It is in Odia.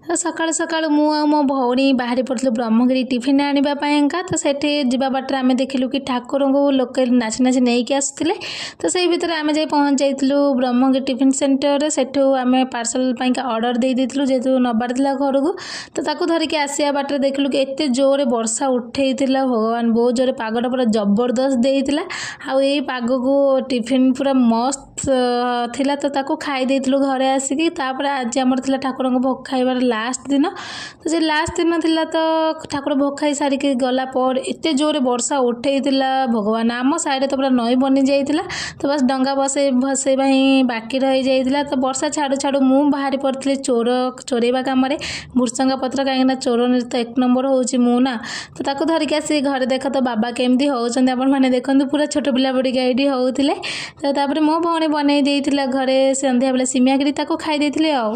ତ ସକାଳୁ ସକାଳୁ ମୁଁ ଆଉ ମୋ ଭଉଣୀ ବାହାରି ପଡ଼ିଥିଲୁ ବ୍ରହ୍ମଗିରି ଟିଫିନ୍ ଆଣିବା ପାଇଁକା। ତ ସେଠି ଯିବା ବାଟରେ ଆମେ ଦେଖିଲୁ କି ଠାକୁରଙ୍କୁ ଲୋକେ ନାଚି ନାଚି ନେଇକି ଆସୁଥିଲେ। ତ ସେଇ ଭିତରେ ଆମେ ଯାଇ ପହଞ୍ଚି ଯାଇଥିଲୁ ବ୍ରହ୍ମଗିରି ଟିଫିନ୍ ସେଣ୍ଟରରେ। ସେଠୁ ଆମେ ପାର୍ସଲ ପାଇଁକା ଅର୍ଡ଼ର ଦେଇଥିଲୁ ଯେହେତୁ ନେବାର ଥିଲା ଘରକୁ। ତ ତାକୁ ଧରିକି ଆସିବା ବାଟରେ ଦେଖିଲୁ କି ଏତେ ଜୋରରେ ବର୍ଷା ଉଠେଇଥିଲା, ଭଗବାନ ବହୁତ ଜୋରରେ ପାଗଟା ପୁରା ଜବରଦସ୍ତ ଦେଇଥିଲା। ଆଉ ଏଇ ପାଗକୁ ଟିଫିନ୍ ପୁରା ମସ୍ତ ଥିଲା, ତ ତାକୁ ଖାଇ ଦେଇଥିଲୁ ଘରେ ଆସିକି। ତାପରେ ଆଜି ଆମର ଥିଲା ଠାକୁରଙ୍କୁ ଭୋଗ ଖାଇବାର ଲାଷ୍ଟ ଦିନ। ତ ସେ ଲାଷ୍ଟ ଦିନ ଥିଲା, ତ ଠାକୁର ଭୋଗ ଖାଇ ସାରିକି ଗଲା ପରେ ଏତେ ଜୋରରେ ବର୍ଷା ଉଠେଇଥିଲା, ଭଗବାନ ଆମ ସାଇଡ଼ରେ ତ ପୁରା ନଈ ବନି ଯାଇଥିଲା। ତ ବାସ୍ ଡଙ୍ଗା ଭସେଇବା ହିଁ ବାକି ରହିଯାଇଥିଲା। ତ ବର୍ଷା ଛାଡ଼ୁ ଛାଡ଼ୁ ମୁଁ ବାହାରି ପଡ଼ିଥିଲି ଚୋରେଇବା କାମରେ ଭୃସଙ୍ଗ ପତ୍ର, କାହିଁକିନା ଚୋର ତ ଏକ ନମ୍ବର ହେଉଛି ମୁଁ ନା। ତ ତାକୁ ଧରିକି ଆସିକି ଘରେ ଦେଖ ତ ବାବା କେମିତି ହେଉଛନ୍ତି, ଆପଣମାନେ ଦେଖନ୍ତୁ ପୁରା ଛୋଟ ପିଲା ପରିକା ଏଇଠି ହେଉଥିଲେ। ତ ତାପରେ ମୋ ଭଉଣୀ ବନେଇ ଦେଇଥିଲା ଘରେ ସନ୍ଧ୍ୟାବେଳେ ସିମେଇ ଖିରି, ତାକୁ ଖାଇ ଦେଇଥିଲି ଆଉ।